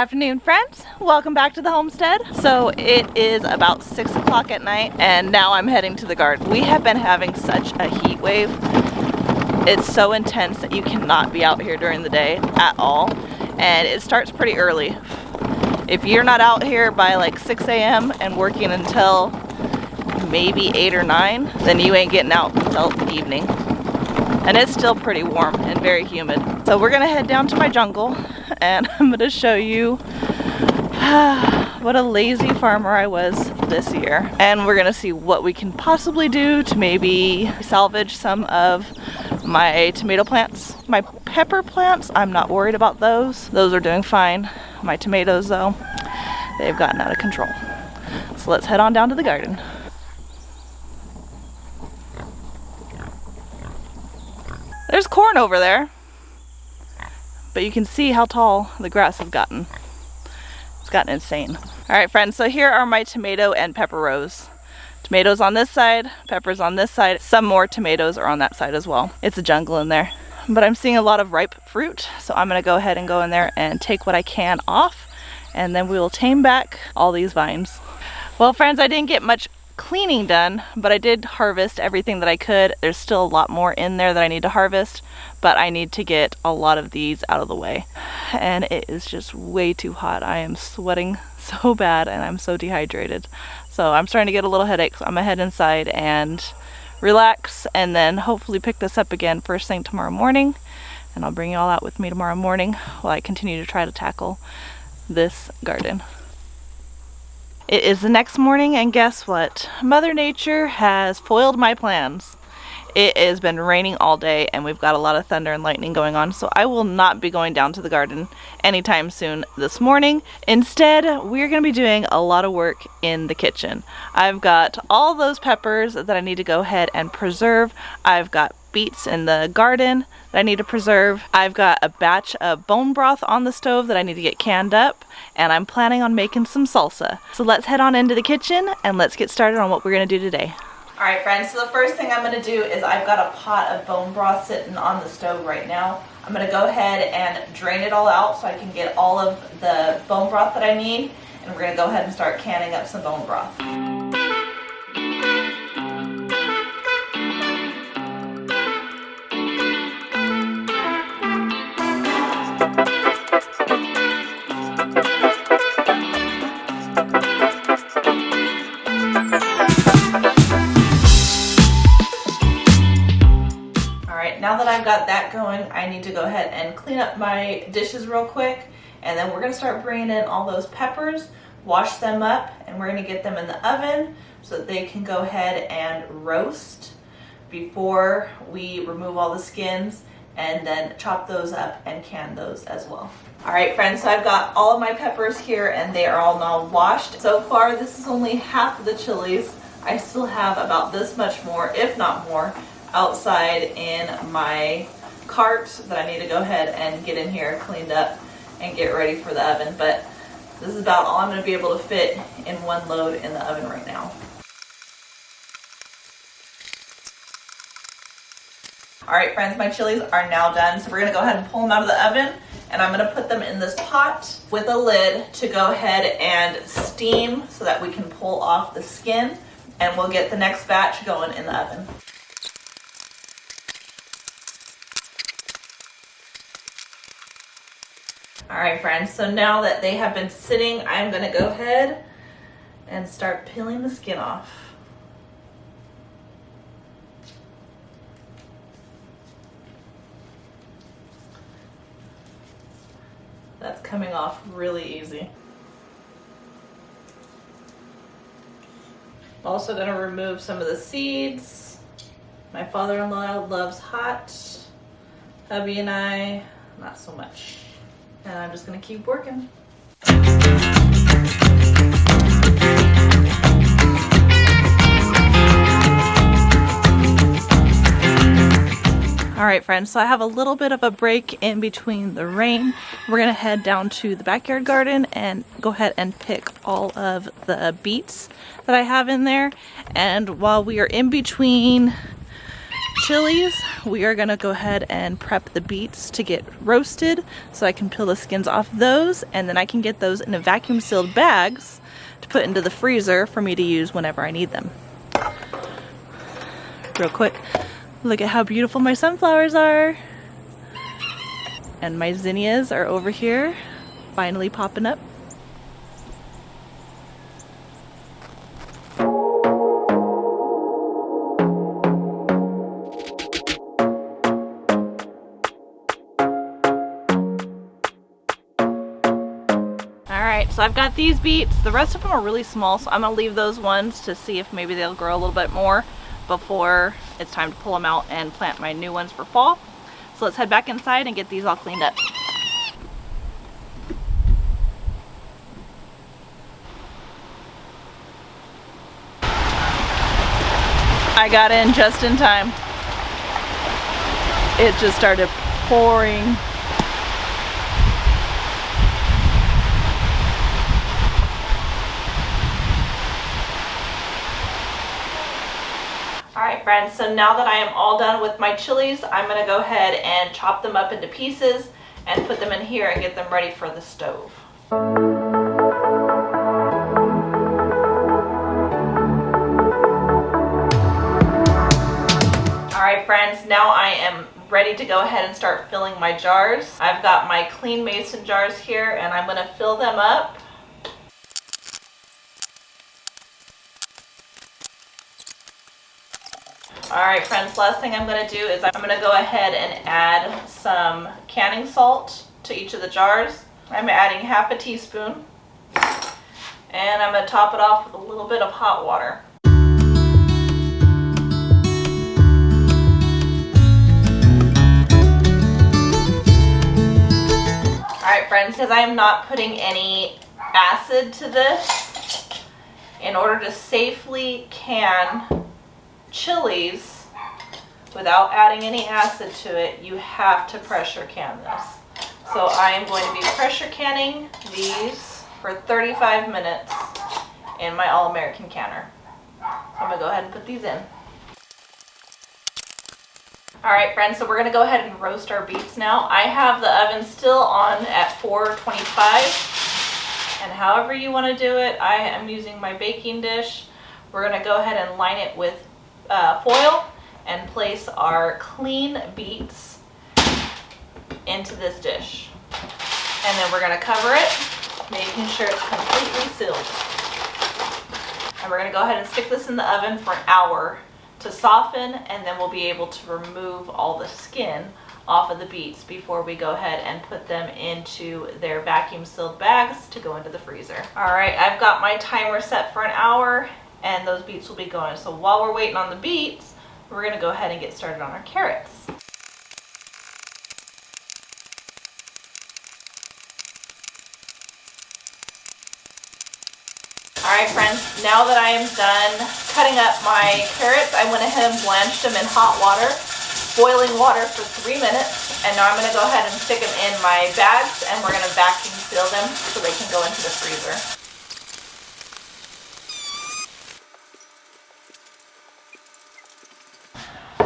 afternoon, friends. Welcome back to the homestead. So it is about 6 o'clock at night and now I'm heading to the garden. We have been having such a heat wave. It's so intense that you cannot be out here during the day at all, and it starts pretty early. If you're not out here by like 6 a.m. and working until maybe 8 or 9, then you ain't getting out until the evening. And it's still pretty warm and very humid. So we're gonna head down to my jungle and I'm gonna show you what a lazy farmer I was this year. And we're gonna see what we can possibly do to maybe salvage some of my tomato plants. My pepper plants, I'm not worried about those. Those are doing fine. My tomatoes though, they've gotten out of control. So let's head on down to the garden. There's corn over there, but you can see how tall the grass has gotten. It's gotten insane. All right, friends, so here are my tomato and pepper rows. Tomatoes on this side, peppers on this side. Some more tomatoes are on that side as well. It's a jungle in there, but I'm seeing a lot of ripe fruit, so I'm gonna go ahead and go in there and take what I can off, and then we will tame back all these vines. Well, friends, I didn't get much cleaning done, but I did harvest everything that I could. There's still a lot more in there that I need to harvest, but I need to get a lot of these out of the way. And it is just way too hot. I am sweating so bad and I'm so dehydrated. So I'm starting to get a little headache, so I'm gonna head inside and relax and then hopefully pick this up again first thing tomorrow morning. And I'll bring you all out with me tomorrow morning while I continue to try to tackle this garden. It is the next morning and guess what? Mother Nature has foiled my plans. It has been raining all day and we've got a lot of thunder and lightning going on, so I will not be going down to the garden anytime soon this morning. Instead, we're going to be doing a lot of work in the kitchen. I've got all those peppers that I need to go ahead and preserve. I've got beets in the garden that I need to preserve. I've got a batch of bone broth on the stove that I need to get canned up, and I'm planning on making some salsa. So let's head on into the kitchen and let's get started on what we're gonna do today. All right, friends, so the first thing I'm gonna do is I've got a pot of bone broth sitting on the stove right now. I'm gonna go ahead and drain it all out so I can get all of the bone broth that I need, and we're gonna go ahead and start canning up some bone broth. Now that I've got that going, I need to go ahead and clean up my dishes real quick, and then we're gonna start bringing in all those peppers, wash them up, and we're gonna get them in the oven so that they can go ahead and roast before we remove all the skins, and then chop those up and can those as well. All right, friends, so I've got all of my peppers here and they are all now washed. So far, this is only half of the chilies. I still have about this much more, if not more, outside in my cart that I need to go ahead and get in here cleaned up and get ready for the oven. But this is about all I'm going to be able to fit in one load in the oven right now. All right, friends, my chilies are now done. So we're going to go ahead and pull them out of the oven, and I'm going to put them in this pot with a lid to go ahead and steam so that we can pull off the skin, and we'll get the next batch going in the oven. All right, friends, so now that they have been sitting, I'm gonna go ahead and start peeling the skin off. That's coming off really easy. Also gonna remove some of the seeds. My father-in-law loves hot. Hubby and I, not so much. And I'm just gonna keep working. All right, friends, so I have a little bit of a break in between the rain. We're gonna head down to the backyard garden and go ahead and pick all of the beets that I have in there. And while we are in between chilies, we are gonna go ahead and prep the beets to get roasted so I can peel the skins off those, and then I can get those in a vacuum sealed bags to put into the freezer for me to use whenever I need them. Real quick, look at how beautiful my sunflowers are. And my zinnias are over here, finally popping up. Alright, so I've got these beets. The rest of them are really small, so I'm gonna leave those ones to see if maybe they'll grow a little bit more before it's time to pull them out and plant my new ones for fall. So let's head back inside and get these all cleaned up. I got in just in time. It just started pouring. Alright friends, so now that I am all done with my chilies, I'm going to go ahead and chop them up into pieces and put them in here and get them ready for the stove. Alright friends, now I am ready to go ahead and start filling my jars. I've got my clean mason jars here and I'm going to fill them up. Alright friends, last thing I'm going to do is I'm going to go ahead and add some canning salt to each of the jars. I'm adding half a teaspoon and I'm going to top it off with a little bit of hot water. Alright friends, because I am not putting any acid to this, in order to safely can chilies without adding any acid to it, you have to pressure can this. So I am going to be pressure canning these for 35 minutes in my All-American canner. So I'm going to go ahead and put these in. Alright friends, so we're going to go ahead and roast our beets now. I have the oven still on at 425, and however you want to do it, I am using my baking dish. We're going to go ahead and line it with foil and place our clean beets into this dish. And then we're going to cover it, making sure it's completely sealed. And we're going to go ahead and stick this in the oven for an hour to soften, and then we'll be able to remove all the skin off of the beets before we go ahead and put them into their vacuum sealed bags to go into the freezer. Alright, I've got my timer set for an hour and those beets will be going. So while we're waiting on the beets, we're going to go ahead and get started on our carrots. Alright friends, now that I am done cutting up my carrots, I went ahead and blanched them in hot water, boiling water for 3 minutes, and now I'm going to go ahead and stick them in my bags and we're going to vacuum seal them so they can go into the freezer.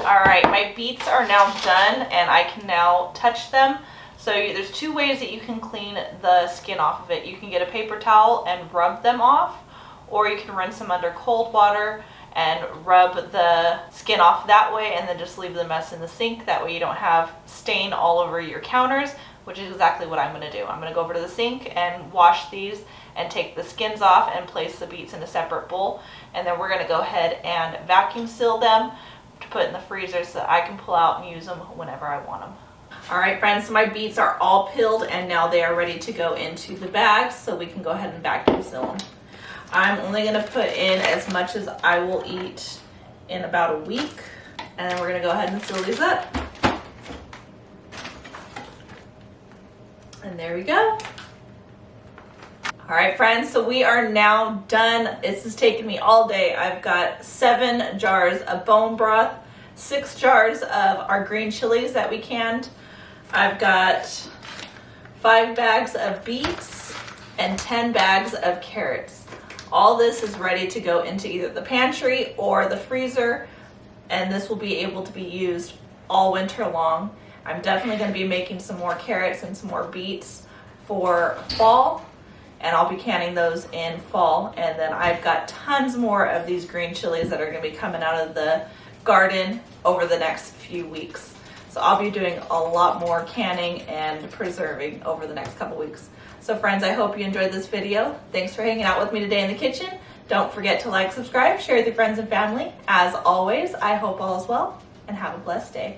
Alright, my beets are now done and I can now touch them. So there's two ways that you can clean the skin off of it. You can get a paper towel and rub them off, or you can rinse them under cold water and rub the skin off that way and then just leave the mess in the sink. That way you don't have stain all over your counters, which is exactly what I'm going to do. I'm going to go over to the sink and wash these and take the skins off and place the beets in a separate bowl. And then we're going to go ahead and vacuum seal them to put in the freezer so that I can pull out and use them whenever I want them. Alright friends, so my beets are all peeled and now they are ready to go into the bags so we can go ahead and vacuum seal them. I'm only going to put in as much as I will eat in about a week, and then we're going to go ahead and seal these up. And there we go. Alright friends, so we are now done. This has taken me all day. I've got 7 jars of bone broth, 6 jars of our green chilies that we canned. I've got 5 bags of beets and 10 bags of carrots. All this is ready to go into either the pantry or the freezer and this will be able to be used all winter long. I'm definitely going to be making some more carrots and some more beets for fall, and I'll be canning those in fall. And then I've got tons more of these green chilies that are going to be coming out of the garden over the next few weeks. So I'll be doing a lot more canning and preserving over the next couple weeks. So friends, I hope you enjoyed this video. Thanks for hanging out with me today in the kitchen. Don't forget to like, subscribe, share with your friends and family. As always, I hope all is well, and have a blessed day.